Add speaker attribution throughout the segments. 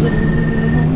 Speaker 1: derman,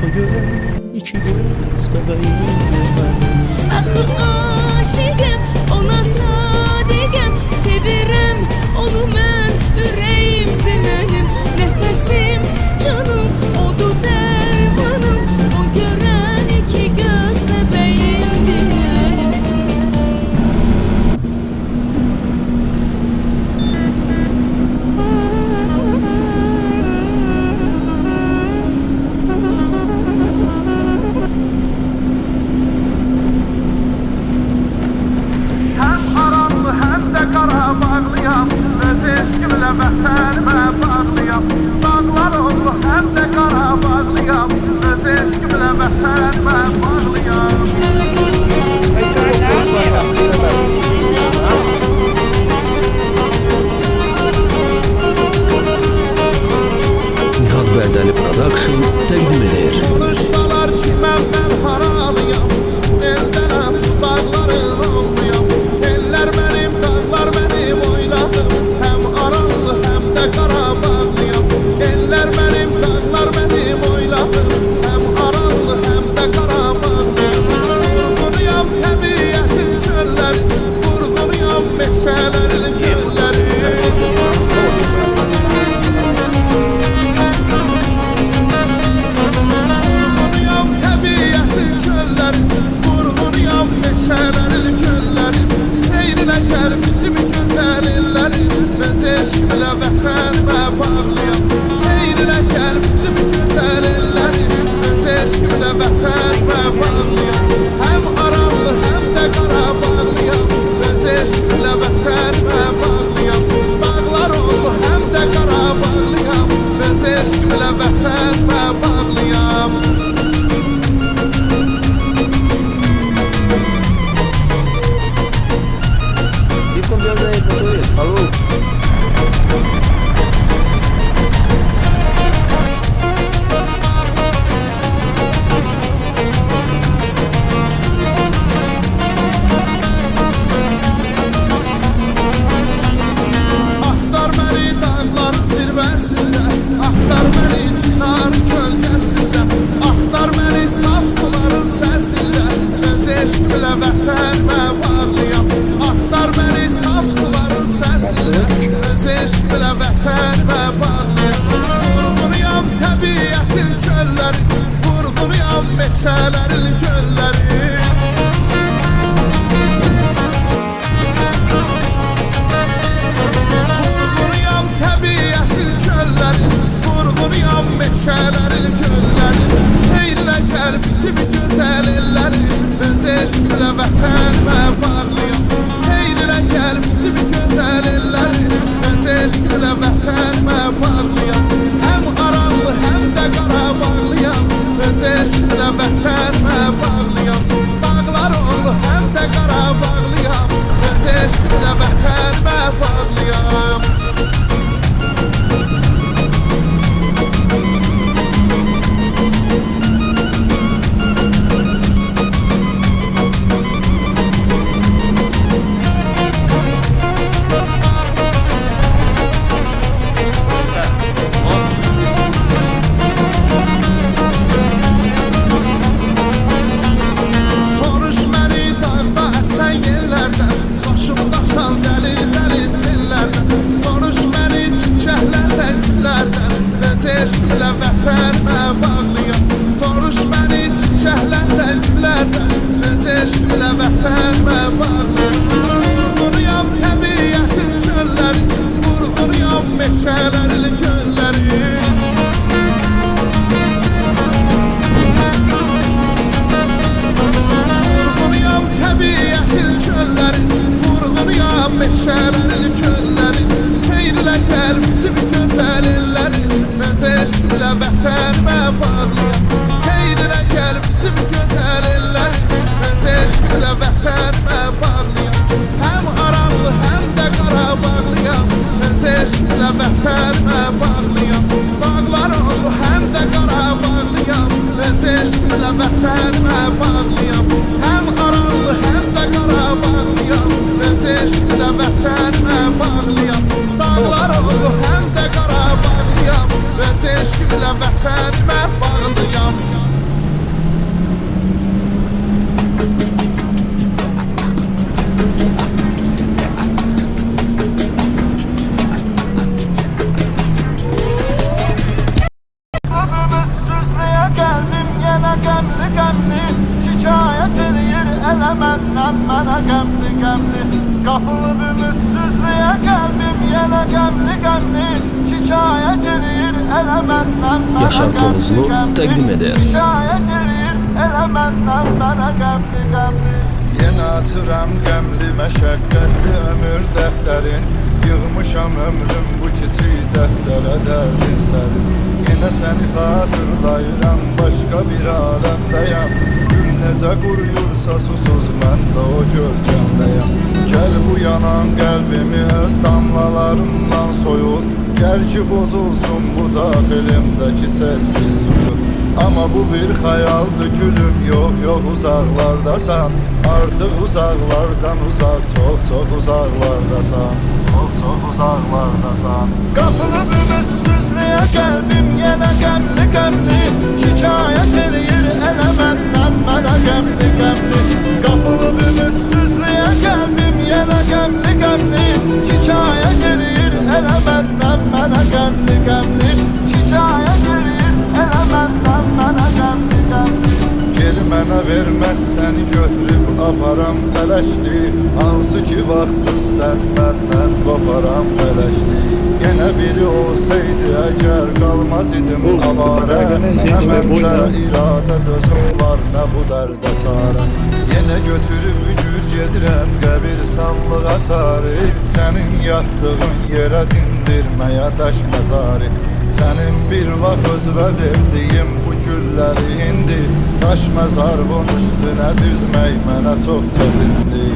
Speaker 1: o gören iki göz bebeğim benim.
Speaker 2: Axı aşıqım, ona sadiqəm, sevirəm onu mən, ürəyimdir mənim, nəfəsim, canım, odur dərmanım, o görən iki göz bebeğimdir mənim.
Speaker 3: Hem aranlı hem de kara bağlıyam, öz eşkimle vətənimə bağlıyam. Dağlar oldu hem de kara bağlıyam, öz eşkimle vətənimə bağlıyam.
Speaker 4: Nihat Bərdəli Production təqdim edir.
Speaker 3: Konuşsalar ki ben haralıyam, eldenəm dağların oğluyam. Eller benim, dağlar benim oyladım, hem aranlı hem de kara bağlıyam. Eller benim, dağlar benim oyladım, hem aranlı hem de kara bağlıyam. Vurgunuyam təbiətin çölləri, vurgunuyam meşələrin gölləri. Vurgunuyam təbiətin çölləri, vurgunuyam meşələrin gölləri. Seyrinə gəl bizim gözəl elləri, öz eşqimlə vətənimə bağlıyam. Seyrinə gəl bizim gözəl elləri, öz eşqimlə vətənimə bağlıyam. Hem aranlı hem de kara bağlıyam, öz eşqimlə vətənimə bağlıyam. Dağlar oldu hem de kara bağlıyam, öz eşqimlə vətənimə bağlıyam.
Speaker 4: E com Deus aí, português. Falou!
Speaker 3: Axtar məni dağların zirvəsində, axtar məni çınar kölgəsində, axtar məni saf suların səsində, öz eşqimlə vətənimə bağlıyam. Axtar məni saf suların səsində, öz eşqimlə vətənimə bağlıyam. Vurğunuyam təbiətin çölləri, vurğunuyam meşələrin gölləri. Vurgunuyam təbiətin çölləri, vurgunuyam meşələrin gölləri. Seyrinə gəl bizim gözəl elləri, öz eşqimlə vətənimə bağlıyam. Seyrinə gəl bizim gözəl elləri, öz eşqimlə vətənimə bağlıyam. Hem aranlı hem de kara bağlıyam, öz eşqimlə vətənimə bağlıyam. Dağlar oldu hem de kara bağlıyam, öz eşqimlə vətənimə bağlıyam. Soruş məni dağda əsən yerlərdən, coşub daşan dəli dəli sellərdən. Soruş məni çiçəklərdən, güllərdən, öz eşqimlə vətənimə bağlıyam. Soruş məni çiçəklərdən, güllərdən, öz eşqimlə vətənimə bağlıyam. Vurğunuyam təbiətin çölləri, vurğunuyam meşələrin gölləri. Vurğunuyam təbiətin çölləri, vurğunuyam meşələrin gölləri. Seyrinə gəl bizim gözəl elləri, öz eşqimlə vətənimə bağlıyam. Seyrinə gəl bizim gözəl elləri, öz eşqimlə vətənimə bağlıyam. Hem aranlı hem de kara bağlıyam, öz eşqimlə vətənimə bağlıyam. Dağlar oldu hem de kara bağlıyam, öz eşqimlə vətənimə bağlıyam. Hem aranlı hem de kara bağlıyam, öz eşqimlə vətənimə bağlıyam. Dağlar oldu hem de kara bağlıyam, öz eşqimlə ilə vətənimə bağlıyam. Ümitsizliğe geldim yine gemli gemli, şikayet eləyir elə məndən mənə gemli gemli. Kapılıb ümitsizliğe geldim yine gemli gemli, şikayet eləyir elə məndən mənə
Speaker 4: Yaşar Tovuzlu təqdim edir.
Speaker 3: Şikayet eləyir elə məndən mənə gemli gemli. Yenə açıram qəmli məşəqqətli ömür dəftərin, yığmışam ömrüm bu kiçik dəftərə dərdin sərin. Yenə səni xatırlayıram, başqa bir aləmdəyəm. Gül necə quruyursa susuz mən də o görkəmdəyəm. Gəl bu yanan qəlbimi öz damlalarından soyur, gəl ki bozulsun bu daxilimdəki səssiz sükut. Amma bu bir xəyaldır gülüm, yox yox uzaqlardasan. Artıq uzaqlardan uzaq, çox uzaqlardasan. Çox uzaqlardasan. Qapılıb ümitsizliyə qəlbim yenə qəmli qəmli, şikayət eləyir elə məndən mənə qəmli qəmli. Qapılıb ümitsizliyə qəlbim yenə qəmli qəmli, şikayət eləyir elə məndən mənə qəmli qəmli. Şikayət eləyir elə məndən mənə qəmli qəmli. Geri mənə verməz səni götürüb aparam fələşdi, hansı ki vaxtsız səni məndən qoparam fələşdi. Yenə biri olsaydı əgər qalmaz idim avarə, nə məndə iradə dözüm var, nə bu dərdə çarə. Yenə götürüb ücür gedirəm qəbirstanlığa sarı, sənin yatdığın yerə dindirməyə daş məzarı. Sənin bir vaxt özvə verdiyim bu gülləri indi, daş məzarın üstünə düzmək mənə çox çətindir,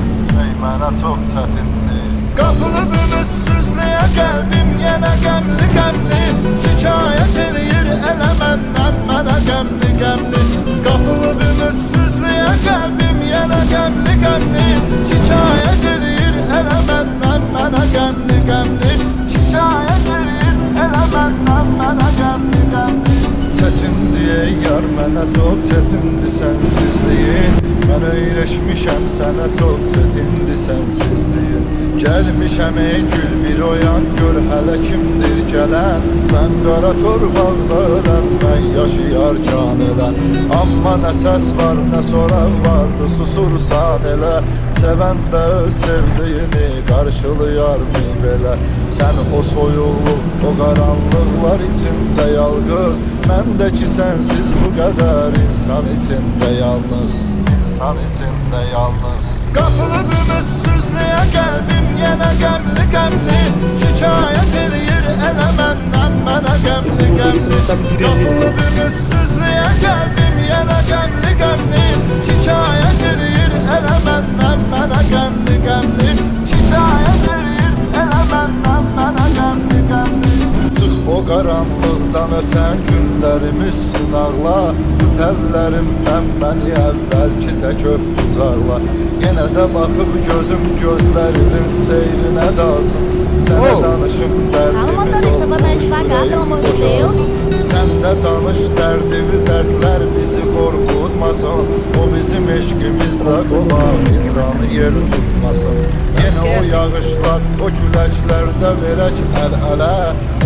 Speaker 3: mənə çox çətindir. Qapılıb ümitsizliyə qəlbim yenə qəmli qəmli, şikayət eləyir elə məndən mənə qəmli qəmli. Qapılıb ümitsizliyə qəlbim yenə qəmli qəmli, şikayət eləyir elə məndən mənə qəmli qəmli. Şikayət eləyir elə məndən mənə qəmli qəmli. Çətindir yar mənə çox çətindir sənsizliyin, mən öyrəşmişəm sənə çox çətindir sənsizliyin. Gəlmişəm ey gül bir oyan, gör hələ kimdir gələn. Sən qara torpaqda ölən, mən yaşayarkən ölən. Amma nə səs var, nə soraq vardı, susursan elə. Sevən də öz sevdiyini qarşılayar mı belə? Sən o soyuqluq, o qaranlıqlar içində yalqız, məndəki sənsiz bu qədər insan içində yalnız, insan içində yalnız. Qapılıb ümitsizliyə qəlbim yenə qəmli qəmli, şikayət eləyir elə məndən mənə qəmli qəmli. Qapılıb ümitsizliyə qəlbim yenə qəmli qəmli, şikayət eləyir elə məndən mənə qəmli qəmli. Şikayət eləyir elə məndən mənə qəmli qəmli. Çıx o qaranlıqdan ötən günlərimiz sınaqla, bu təllərimdən məni əvvəlki tək öp qucaqla. Yenə də baxıb gözüm gözlərimin seyrinə dalsın, sənə danışım dərdimi dolsun. Sən də danış dərdimi, dərdlər bizi qorxutmasın, o bizim eşqimizlə qovaq zihranı yer tutmasın. Yenə o yağışlar, o küləklərdə verək əl-ələ,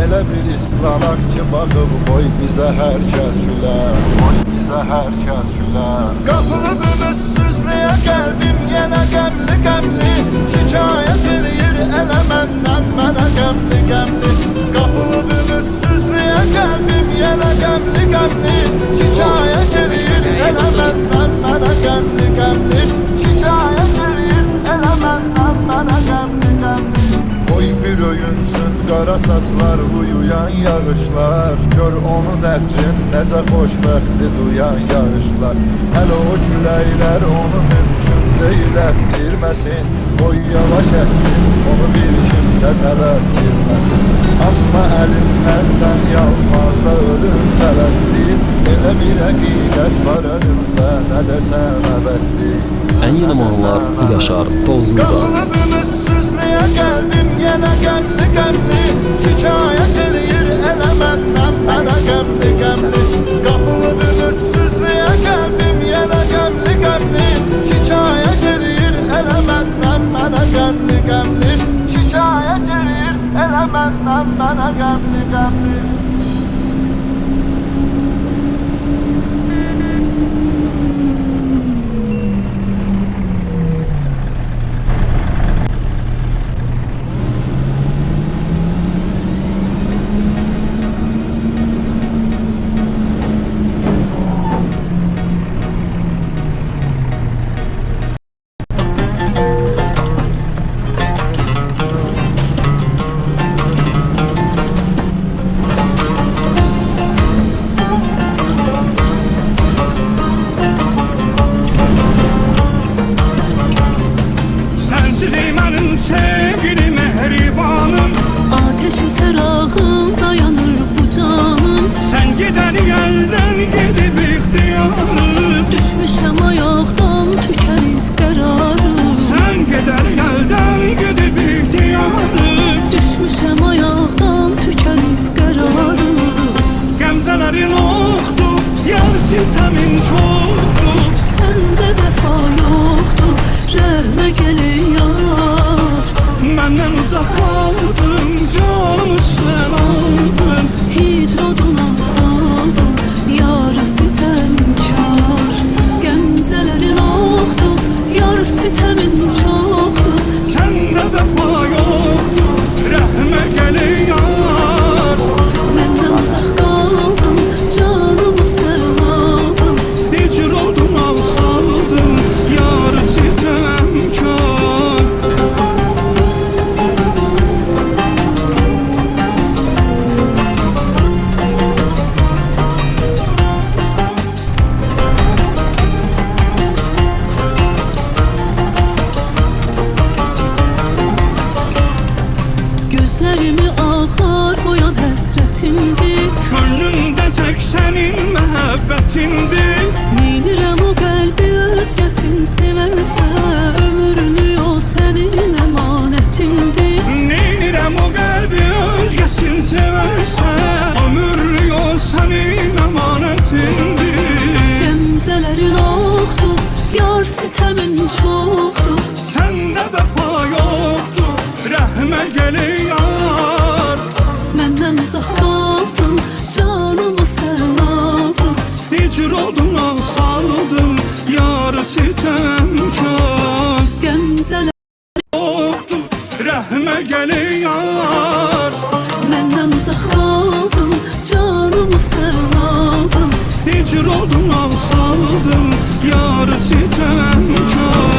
Speaker 3: elə bir islanaq ki baxıb qoy bizə hər kəs gülə, qoy bizə hər kəs gülə. Qapılıb ümitsizliyə qəlbim yenə qəmli qəmli, şikayət eləyir elə məndən mənə qəmli qəmli. Qapılıb ümitsizliyə qəlbim yenə qəmli qəmli, şikayət eləyir elə məndən mənə qəmli qəmli. Şikayət eləyir elə məndən mənə qəmli qəmli. Qoy bir öyünsün qara saçlar, uyuyan yağışlar, gör onun ətrin necə xoşbəxtli duyan yağışlar. Hələ o küləklər onu mümkün deyil əstirməsin, qoy yavaş əssin, onu bir kimsə tələstirməsin. Amma əlimdən səni almaqda ölüm tələsdir, elə bir həqiqət var önümdə, nə desəm əbəsdir.
Speaker 4: Ən yeni mahnılar Yaşar Tovuzlu'da.
Speaker 3: Qapılıb ümitsizliyə qəlbim yenə qəmli qəmli, şikayət eləyir elə məndən mənə qəmli Sen bana qəmli qəmli
Speaker 5: Sensiz eymanın sevgili mehribanım
Speaker 2: Ateşi ferahında yanır bu canım.
Speaker 5: Sen giden yerden gidip ihtiyarım
Speaker 2: Düşmüşəm ayaqdan tükənib qərarım.
Speaker 5: Sen gider yerden gidip ihtiyarım
Speaker 2: Düşmüşəm ayaqdan tükənib qərarım.
Speaker 5: Gemzelerin oktu, yar sitemin çoktu
Speaker 2: Səndə vəfa yoxdur, rəhmə gəlin yar.
Speaker 5: Benden uzak kaldın, canımı sen aldın
Speaker 2: Hicroduna saldım, yar sitəmkar. Gəmzələrin oxdur, yar sitəmin çoxdur.
Speaker 5: Sende vefa yoktu, rahme gele yar
Speaker 2: Məndən uzaq qaldım, canımı sən aldın.
Speaker 5: Hicr oldum al saldım, yar sitemkar
Speaker 2: Gözlərimi ağlar qoyan həsrətindir.
Speaker 5: Könlümde tek senin məhəbbətindir
Speaker 2: Neynirəm o qəlbi özgəsin sevərsə, ömrümü o sənin əmanətindir.
Speaker 5: Neynirəm o qəlbi özgəsin sevərsə Ömürlü o sənin əmanətindir
Speaker 2: Gəmzələrin oxdur, yar sitəmin çoxdur.
Speaker 5: Səndə vəfa yoktu, rəhmə gələ yar
Speaker 2: Məndən uzaq qaldın, canımı sən aldın.
Speaker 5: Hicr oldum al saldım, yar sitemkar
Speaker 2: Gəmzələr
Speaker 5: Yoktu, rəhmə gələ yar
Speaker 2: məndən uzaq qaldın, canımı sən aldın.
Speaker 5: Hicr oldum al saldım, yar sitemkar